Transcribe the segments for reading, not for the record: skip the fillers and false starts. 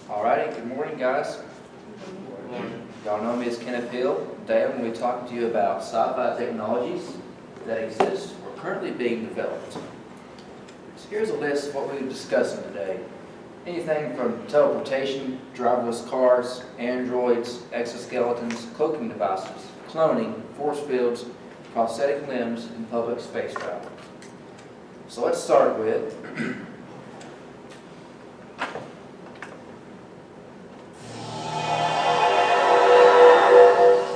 Alrighty, good morning guys. Y'all know me as Kenneth. Today I'm going to be talking to you about sci-fi technologies that exist or are currently being developed. So here's a list of what we'll be discussing today. Anything from teleportation, driverless cars, androids, exoskeletons, cloaking devices, cloning, force fields, prosthetic limbs, and public space travel. So let's start with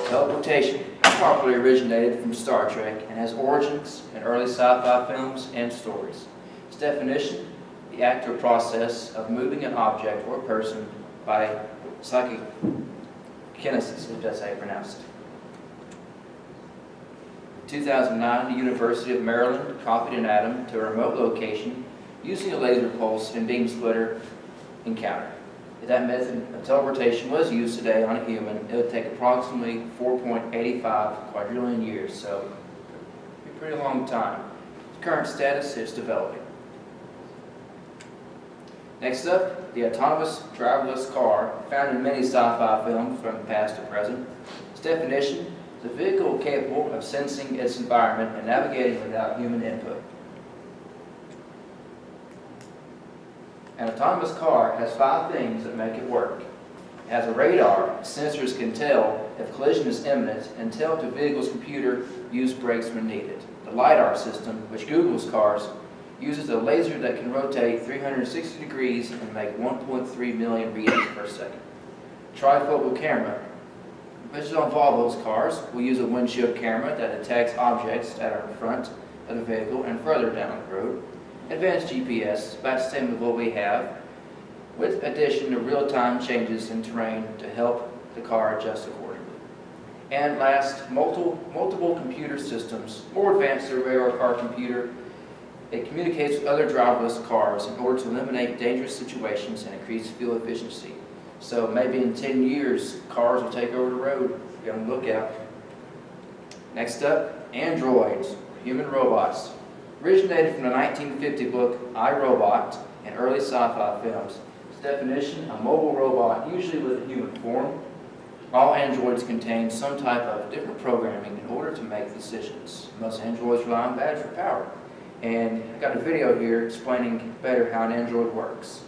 teleportation. Properly originated from Star Trek and has origins in early sci-fi films and stories. Its definition: the act or process of moving an object or person by psychokinesis, if that's how you pronounce it. In 2009, the University of Maryland copied an atom to a remote location using a laser pulse and beam splitter encounter. If that method of teleportation was used today on a human, it would take approximately 4.85 quadrillion years, so a pretty long time. Its current status is developing. Next up, the autonomous driverless car, found in many sci-fi films from the past to present. Its definition: is a vehicle capable of sensing its environment and navigating without human input. An autonomous car has 5 things that make it work. It has a radar. Sensors can tell if collision is imminent and tell if the vehicle's computer use brakes when needed. The LiDAR system, which Google's cars, uses a laser that can rotate 360 degrees and make 1.3 million readings per second. Trifocal camera, which is on Volvo's cars, will use a windshield camera that detects objects that are in front of the vehicle and further down the road. Advanced GPS, about the same as what we have, with addition to real-time changes in terrain to help the car adjust accordingly. And last, multiple computer systems, more advanced than a radar car computer. It communicates with other driverless cars in order to eliminate dangerous situations and increase fuel efficiency. So maybe in 10 years, cars will take over the road. Be on the lookout. Next up, androids, human robots. Originated from the 1950 book I, Robot and early sci-fi films. Its definition: a mobile robot, usually with a human form. All androids contain some type of different programming in order to make decisions. Most androids rely on battery for power. And I've got a video here explaining better how an android works.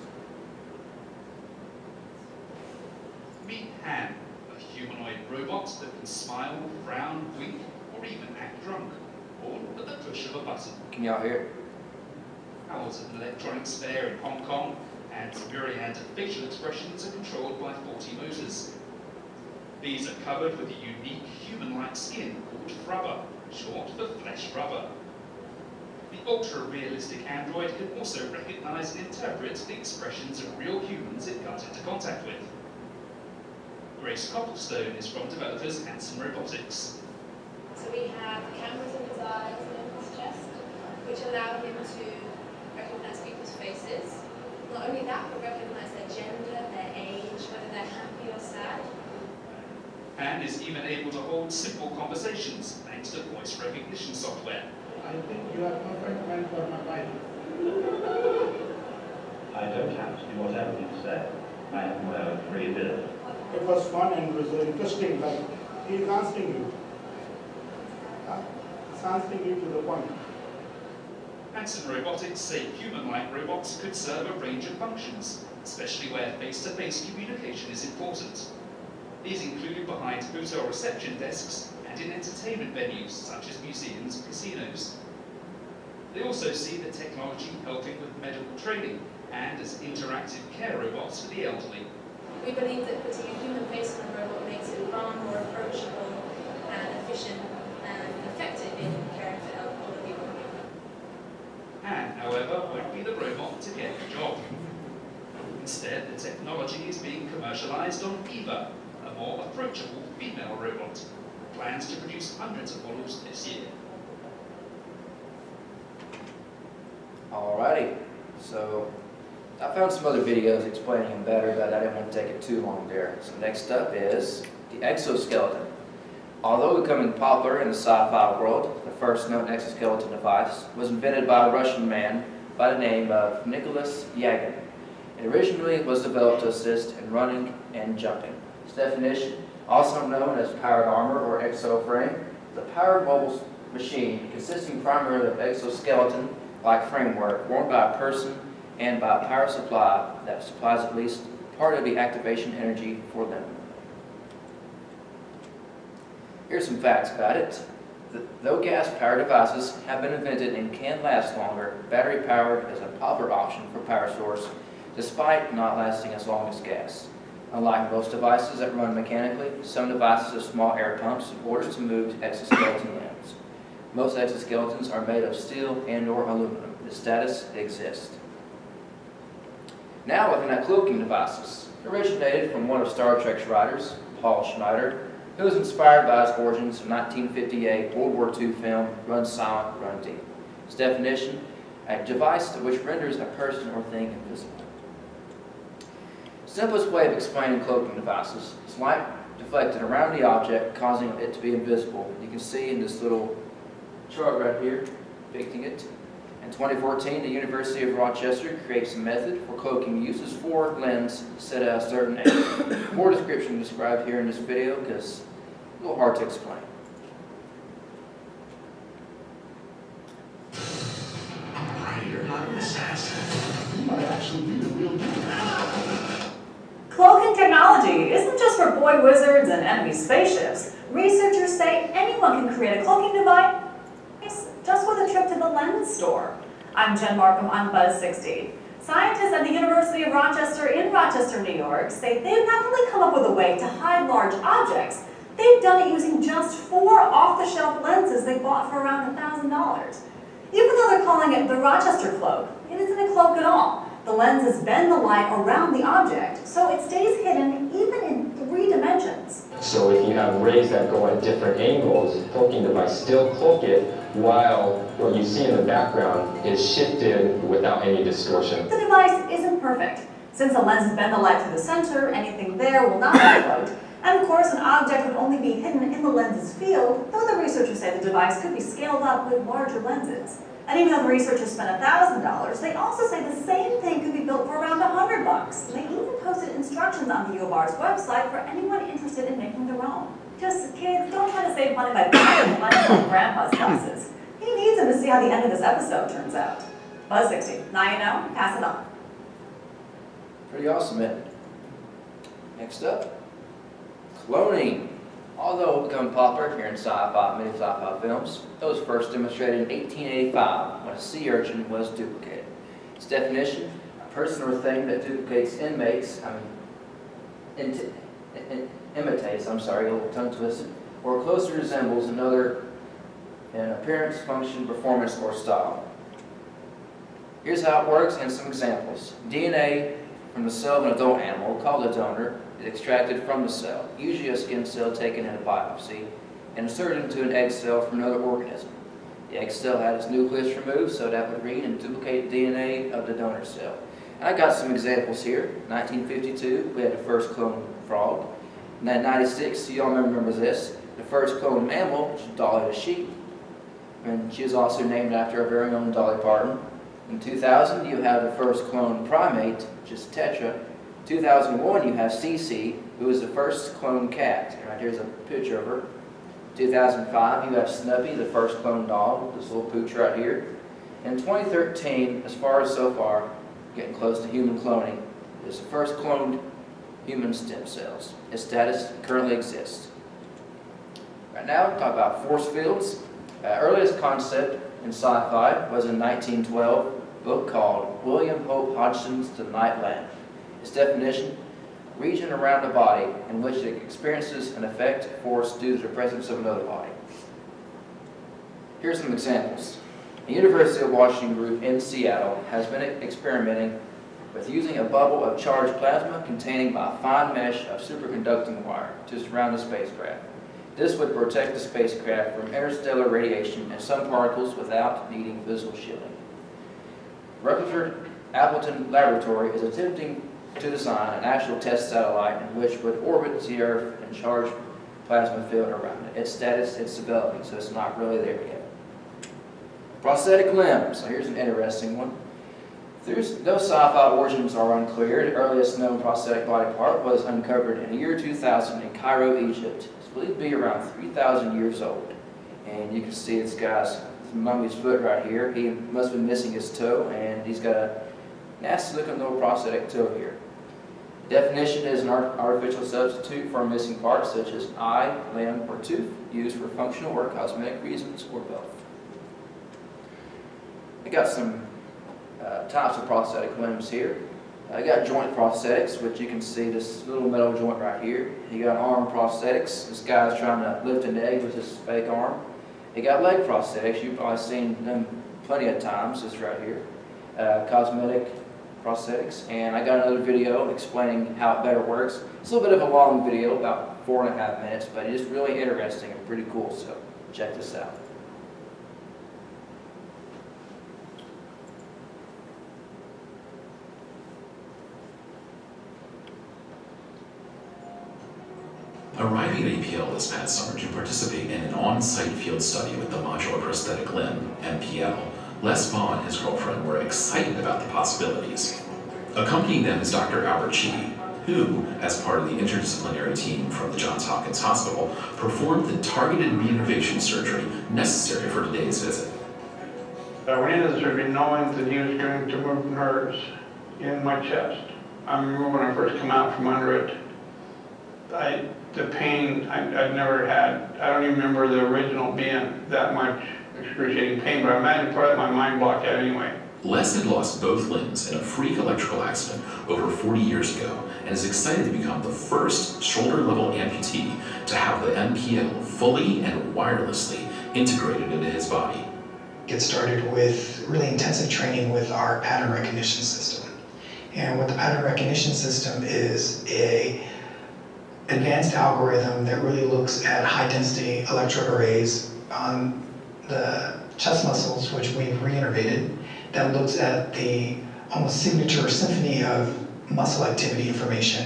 Meet Han, a humanoid robot that can smile, frown, wink, or even act drunk, all at the push of a button. Can y'all hear it? Powers of an electronics fair in Hong Kong, and myriad of facial expressions are controlled by 40 motors. These are covered with a unique human-like skin called frubber, short for flesh rubber. The ultra-realistic android can also recognize and interpret the expressions of real humans it comes into contact with. Grace Copplestone is from developers Hanson Robotics. So we have cameras in his eyes and in his chest, which allow him to recognize people's faces. Not only that, but recognize their gender, their age, whether they're happy or sad. Han is even able to hold simple conversations thanks to voice recognition software. I think you are perfect man for my wife. I don't have to do whatever you say. I have my own free will. It was fun and it was interesting, like he is answering you. It's answering you to the point. Hanson Robotics say human-like robots could serve a range of functions, especially where face-to-face communication is important. These include behind hotel reception desks and in entertainment venues such as museums and casinos. They also see the technology helping with medical training and as interactive care robots for the elderly. We believe that putting a human face on a robot makes it far more approachable and efficient and effective in caring for elderly people. Han, however, won't be the robot to get the job. Instead, the technology is being commercialized on Eva, a more approachable female robot. Plans to produce hundreds of models this year. Alrighty, so I found some other videos explaining them better, but I didn't want to take it too long there. So next up is the exoskeleton. Although becoming popular in the sci-fi world, the first known exoskeleton device was invented by a Russian man by the name of Nicholas Yagin. In It originally was developed to assist in running and jumping. Its definition, also known as powered armor or exoframe, is a powered mobile machine consisting primarily of exoskeleton-like framework worn by a person and by a power supply that supplies at least part of the activation energy for them. Here's some facts about it. Though gas-powered devices have been invented and can last longer, battery-powered is a popular option for power source, despite not lasting as long as gas. Unlike most devices that run mechanically, some devices have small air pumps in order to move exoskeleton limbs. Most exoskeletons are made of steel and/or aluminum. The status exists. Now looking at cloaking devices. Originated from one of Star Trek's writers, Paul Schneider, who was inspired by his origins in 1958 World War II film Run Silent, Run Deep. Its definition, a device which renders a person or thing invisible. Simplest way of explaining cloaking devices is light deflected around the object, causing it to be invisible. You can see in this little chart right here, depicting it. In 2014, the University of Rochester creates a method for cloaking uses for lens set at a certain angle. More description described here in this video because it's a little hard to explain. You're not an assassin. You might actually be the real deal. Cloaking technology isn't just for boy wizards and enemy spaceships. Researchers say anyone can create a cloaking device just with a trip to the lens store. I'm Jen Markham on Buzz 60. Scientists at the University of Rochester in Rochester, New York say they've not only come up with a way to hide large objects, they've done it using just 4 off-the-shelf lenses they bought for around $1,000. Even though they're calling it the Rochester cloak, it isn't a cloak at all. The lenses bend the light around the object, so it stays hidden even in 3 dimensions. So if you have rays that go at different angles, the cloaking device still cloak it while what you see in the background is shifted without any distortion. The device isn't perfect. Since the lenses bend the light through the center, anything there will not be cloaked. And of course, an object would only be hidden in the lens's field, though the researchers say the device could be scaled up with larger lenses. And even though the researchers spent $1,000, they also say the same thing could be built for around $100. And they even posted instructions on the U of R's website for anyone interested in making their own. Just kids, don't try to save money by buying lenses from Grandpa's classes. He needs them to see how the end of this episode turns out. Buzz 60. Now you know, pass it on. Pretty awesome, isn't it? Next up, cloning. Although it became popular here in sci-fi, many sci-fi films, it was first demonstrated in 1885 when a sea urchin was duplicated. Its definition, a person or thing that duplicates imitates, a little tongue twisted, or closely resembles another in appearance, function, performance, or style. Here's how it works and some examples. DNA from the cell of an adult animal, called a donor, is extracted from the cell, usually a skin cell taken in a biopsy, and inserted into an egg cell from another organism. The egg cell had its nucleus removed so that would read and duplicate DNA of the donor cell. And I got some examples here. 1952, we had the first cloned frog. In 1996, you all remember this, the first cloned mammal, which is Dolly the sheep. And she is also named after our very own Dolly Parton. In 2000, you have the first cloned primate, which is Tetra. 2001, you have Cece, who was the first cloned cat. And right here's a picture of her. 2005, you have Snuppy, the first cloned dog, this little pooch right here. In 2013, as far as so far, getting close to human cloning, is the first cloned human stem cells. Its status currently exists. Right now, we'll talk about force fields. Earliest concept in sci-fi was in 1912, a book called William Hope Hodgson's The Night Lamp. Its definition, region around the body in which it experiences an effect force due to the presence of another body. Here's some examples. The University of Washington group in Seattle has been experimenting with using a bubble of charged plasma containing a fine mesh of superconducting wire to surround the spacecraft. This would protect the spacecraft from interstellar radiation and some particles without needing physical shielding. Rutherford Appleton Laboratory is attempting to design an actual test satellite in which would orbit the Earth and charge plasma field around it. Its status, it's developing, so it's not really there yet. Prosthetic limbs. So here's an interesting one. Those Sci-Fi origins are unclear. The earliest known prosthetic body part was uncovered in the year 2000 in Cairo, Egypt. It's believed to be around 3,000 years old. And you can see this guy's mummy's foot right here. He must have been missing his toe, and he's got a nasty looking little prosthetic toe here. The definition is an artificial substitute for a missing part such as eye, limb, or tooth used for functional or cosmetic reasons, or both. I got some types of prosthetic limbs here. I got joint prosthetics, which you can see this little metal joint right here. You got arm prosthetics. This guy's trying to lift an egg with his fake arm. You got leg prosthetics. You've probably seen them plenty of times. This right here. Cosmetic prosthetics. And I got another video explaining how it better works. It's a little bit of a long video, about 4.5 minutes, but it's really interesting and pretty cool, so check this out. Arriving at APL this past summer to participate in an on-site field study with the Modular Prosthetic Limb, MPL, Les Baugh and his girlfriend were excited about the possibilities. Accompanying them is Dr. Albert Chi, who, as part of the interdisciplinary team from the Johns Hopkins Hospital, performed the targeted reinnervation surgery necessary for today's visit. I went into the surgery knowing that he was going to move nerves in my chest. I remember when I first came out from under it, the pain I'd never had. I don't even remember the original being that much excruciating pain, but I imagine part of my mind blocked out anyway. Les had lost both limbs in a freak electrical accident over 40 years ago and is excited to become the first shoulder-level amputee to have the MPL fully and wirelessly integrated into his body. Get started with really intensive training with our pattern recognition system. And what the pattern recognition system is a advanced algorithm that really looks at high-density electrode arrays on the chest muscles, which we've reinnervated, that looks at the almost signature symphony of muscle activity information,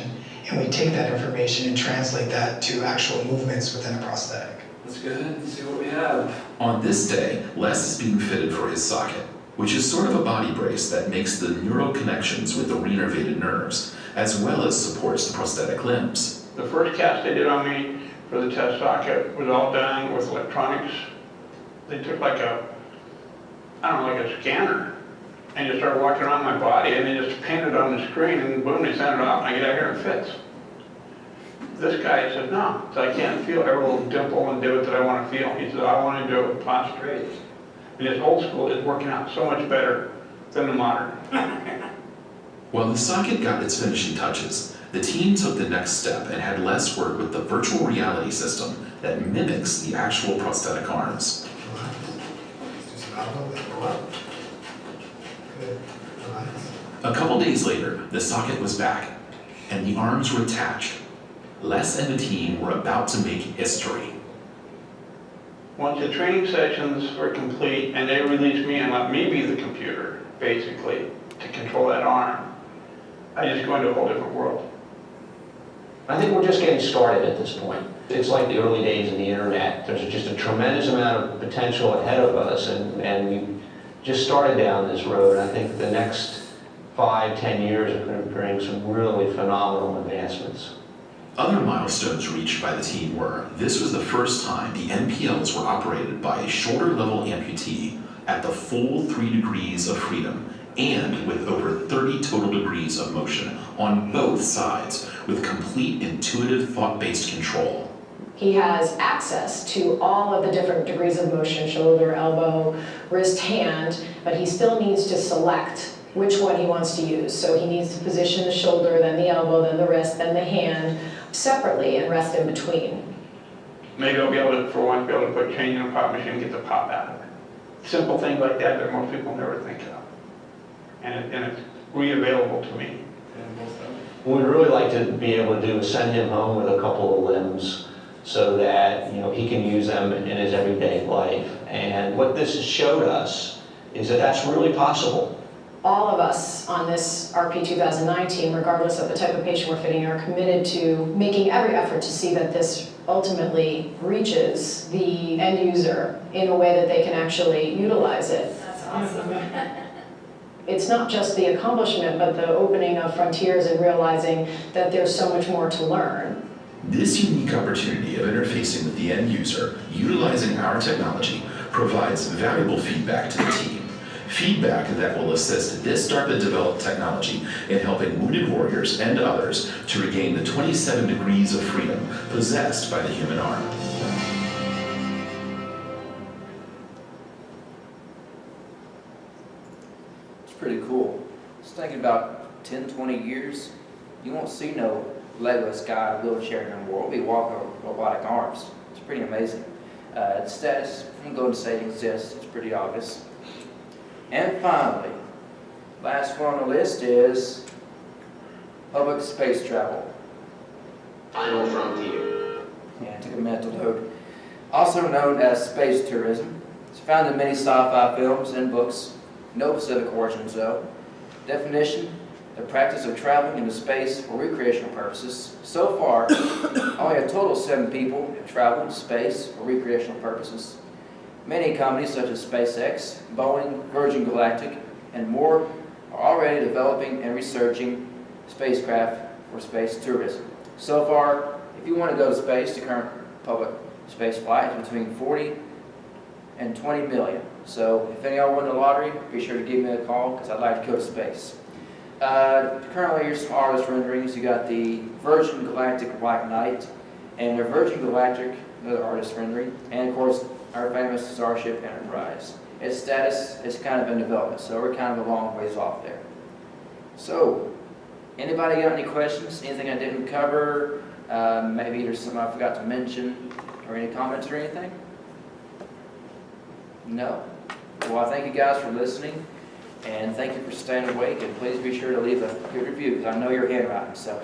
and we take that information and translate that to actual movements within a prosthetic. Let's go ahead and see what we have. On this day, Les is being fitted for his socket, which is sort of a body brace that makes the neural connections with the reinnervated nerves, as well as supports the prosthetic limbs. The first cast they did on me for the chest socket was all done with electronics. They took like a scanner and just started walking around my body, and they just painted on the screen, and boom, they sent it off, and I get out here and it fits. This guy said, no, I can't feel every little dimple and divot that I want to feel. He said, I want to do it with prostrates. And his old school is working out so much better than the modern. While the socket got its finishing touches, the team took the next step and had Les work with the virtual reality system that mimics the actual prosthetic arms. A couple days later, the socket was back, and the arms were attached. Les and the team were about to make history. Once the training sessions were complete and they released me and let me be the computer, basically, to control that arm, I just go into a whole different world. I think we're just getting started at this point. It's like the early days of the internet. There's just a tremendous amount of potential ahead of us, and we just started down this road. I think the next 5-10 years are going to bring some really phenomenal advancements. Other milestones reached by the team were, this was the first time the MPLs were operated by a shoulder-level amputee at the full 3 degrees of freedom and with over 30 total degrees of motion on both sides with complete intuitive thought-based control. He has access to all of the different degrees of motion, shoulder, elbow, wrist, hand, but he still needs to select which one he wants to use. So he needs to position the shoulder, then the elbow, then the wrist, then the hand separately and rest in between. Maybe I'll be able to, for once, be able to put change in a pop machine and get the pop out of it. Simple things like that that most people never think of. And it's re-available to me. What we'd really like to be able to do is send him home with a couple of limbs so that he can use them in his everyday life. And what this has showed us is that that's really possible. All of us on this RP 2009 team, regardless of the type of patient we're fitting, are committed to making every effort to see that this ultimately reaches the end user in a way that they can actually utilize it. That's awesome. it's not just the accomplishment, but the opening of frontiers and realizing that there's so much more to learn. This unique opportunity of interfacing with the end user, utilizing our technology, provides valuable feedback to the team. Feedback that will assist this DARPA-developed technology in helping wounded warriors and others to regain the 27 degrees of freedom possessed by the human arm. It's pretty cool. Just thinking about 10, 20 years, you won't see no legless guy in a wheelchair no more. We'll be walking with robotic arms. It's pretty amazing. Its status, I'm going to say it exists. It's pretty obvious. And finally, last one on the list is public space travel. Final frontier. Yeah, it took a minute to load. Also known as space tourism. It's found in many sci-fi films and books. No specific origins though. Definition: the practice of traveling into space for recreational purposes. So far, only a total of 7 people have traveled to space for recreational purposes. Many companies such as SpaceX, Boeing, Virgin Galactic, and more are already developing and researching spacecraft for space tourism. So far, if you want to go to space, the current public space flight is between 40 and 20 million. So if any of y'all win the lottery, be sure to give me a call because I'd like to go to space. Currently, here's some artist renderings. You got the Virgin Galactic White Knight and the Virgin Galactic, another artist rendering, and of course our famous Starship Enterprise. Its status is kind of in development, so we're kind of a long ways off there. So, anybody got any questions? Anything I didn't cover? Maybe there's something I forgot to mention, or any comments or anything? No? Well, I thank you guys for listening, and thank you for staying awake, and please be sure to leave a good review, because I know your handwriting, so